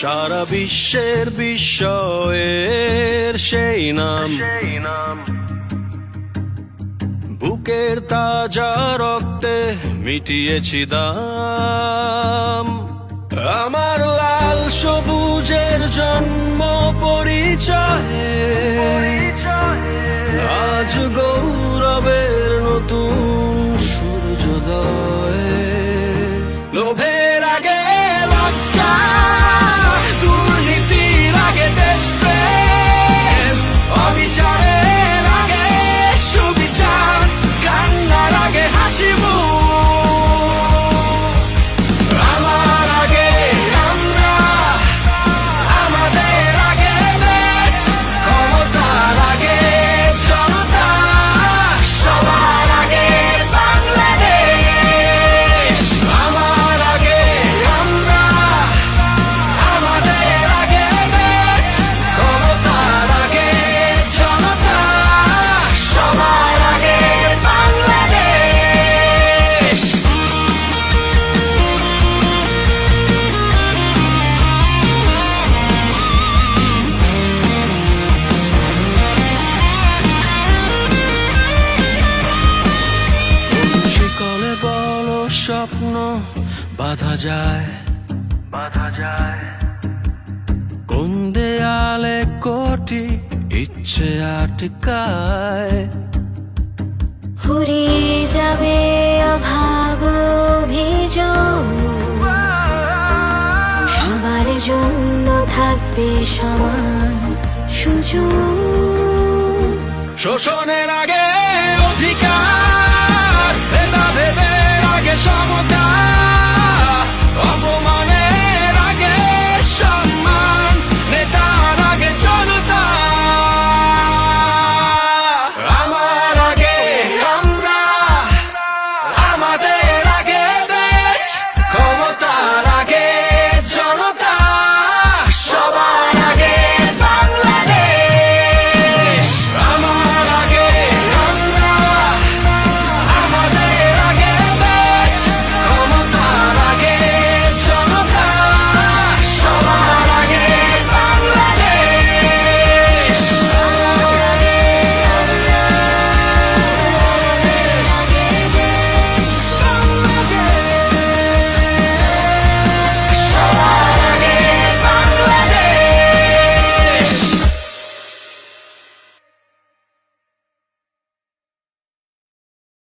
সারা বিশ্বের বিস্ময়ের সেই নাম, বুকের তাজা রক্তে মিটিয়েছি দাম। আমার লাল সবুজের জন্ম পরিচয়ে আজ গৌরবের নতুন সূর্যোদয়। লোভের আগে লজ্জা, দুর্নীতির আগে দেশপ্রেম, অবিচারের আগে সুবিচার, কান্নার আগে হাসি মুখ। আমার আগে আমরা, আমাদের আগে দেশ, ক্ষমতার আগে জনতা, সবার আগে বাংলাদেশ। আমার আগে আমরা, আমাদের আগে দেশ, ক্ষমতার আগে জনতা, সবার আগে বাংলাদেশ। শিকলে বলো স্বপ্ন বাঁধা যায়, কোন দেয়ালে কোটি ইচ্ছে আটকায়। ফুরিয়ে যাবে অভাব অভিযোগ, সবার জন্য থাকবে সমান সুযোগ। শোষণের আগে অধিকার